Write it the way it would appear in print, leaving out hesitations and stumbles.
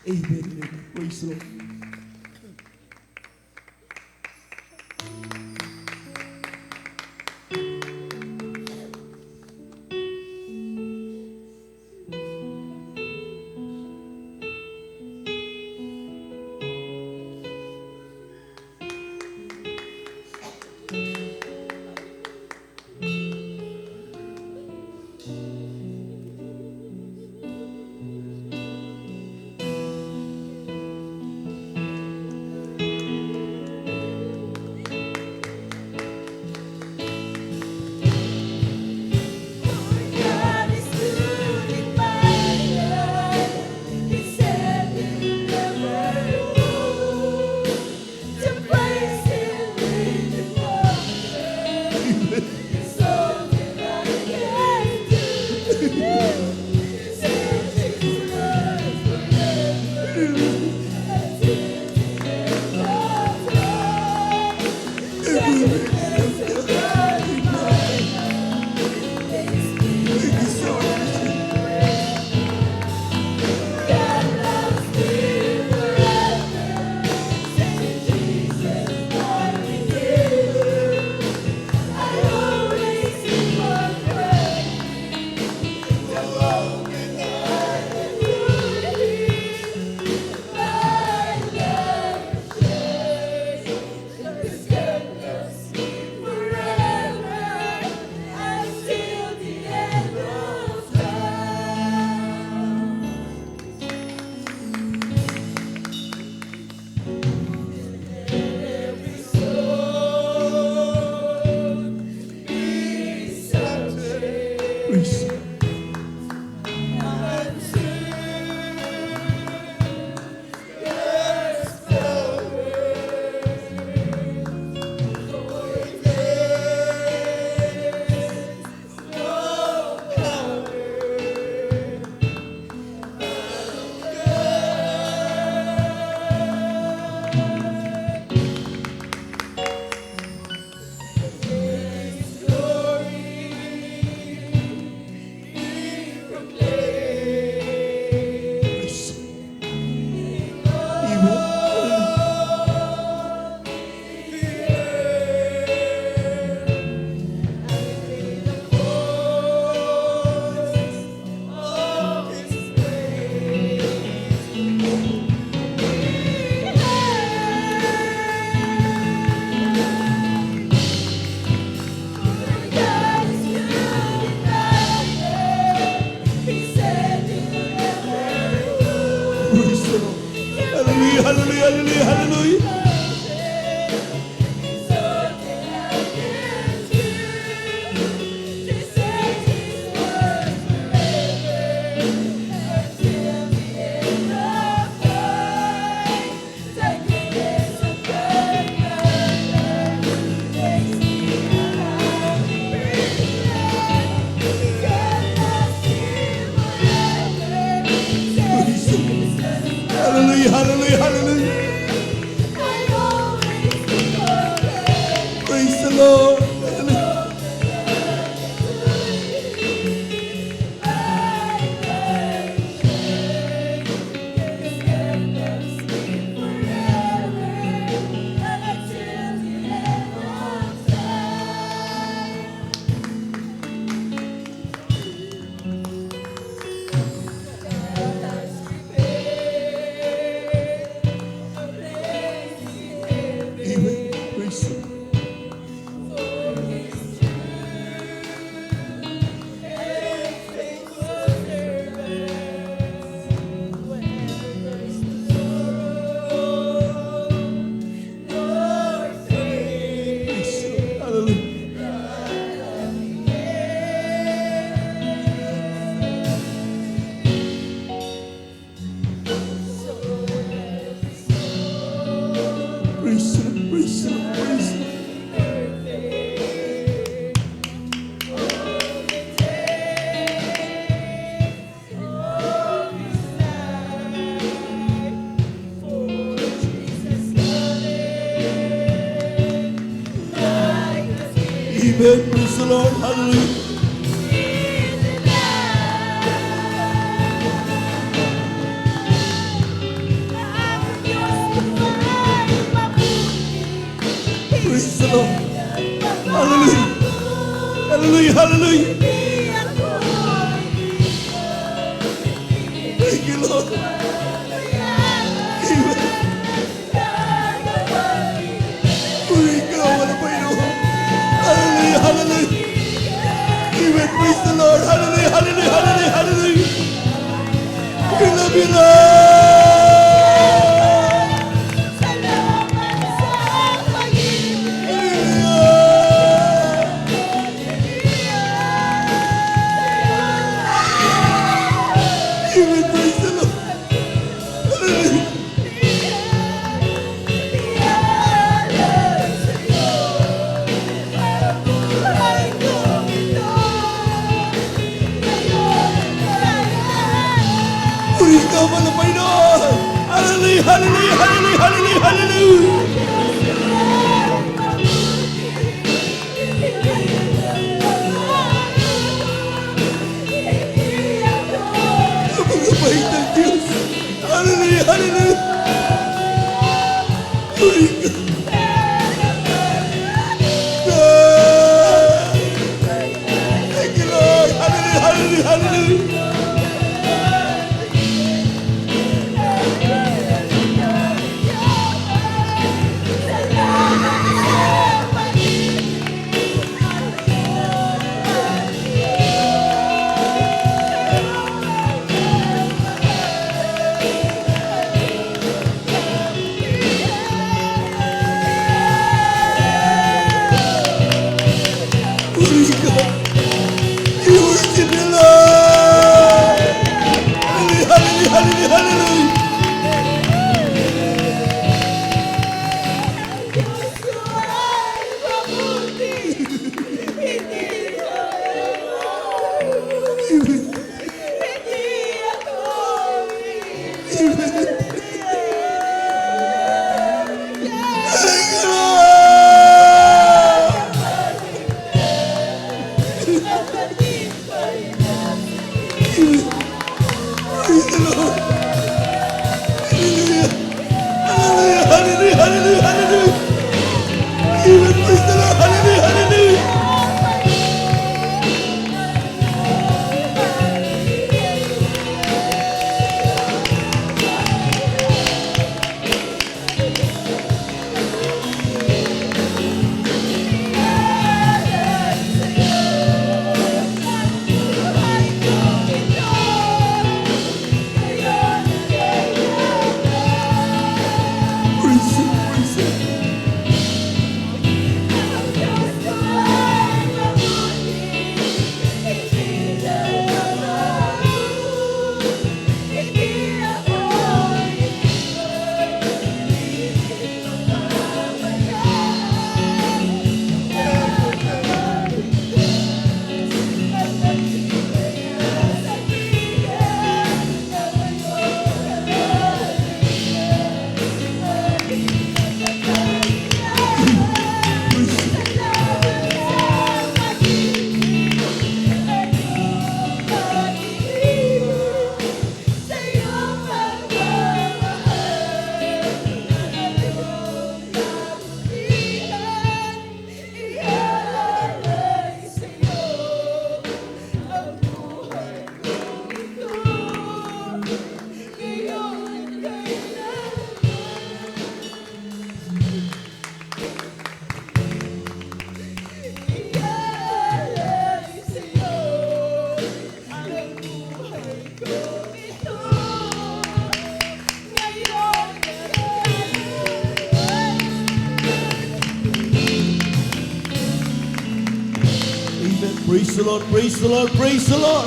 Amen. Praise the Lord. Hallelujah, hallelujah, hallelujah, hallelujah. Hallelujah, hallelujah, hallelujah. Praise the Lord. Hallelujah. Amen. Praise the Lord. Praise the Lord. Hallelujah. Praise the Lord. Praise the Lord. Praise the Lord. Amen. Praise the Lord. Hallelujah. the Lord. Hallelujah. Hallelujah. Hallelujah. Thank you, Lord. Amen. Puri ka, wala pa ino. Hallelujah. Hallelujah. Amen. Praise the Lord. Hallelujah. Hallelujah. Hallelujah. Hallelujah. We love you, Lord. Amen. Praise the Lord. Hallelujah. Puri ka, wala pa ino. Hallelujah. Hallelujah. Hallelujah. Hallelujah. Hallelujah. Mabait ang Diyos. Hallelujah. Hallelujah. Puri ka. Thank you, Lord. Hallelujah. Hallelujah. Hallelujah. Puri ka. You worship the Lord. Hallelujah. Hallelujah. Hallelujah. Hallelujah. Thank you, Lord. Praise the Lord. Hallelujah. Hallelujah. Hallelujah. Hallelujah. Hallelujah. Amen. Praise the Lord. Hallelujah. Hallelujah. Praise Him. Praise Him. Praise the Lord, praise the Lord, praise the Lord.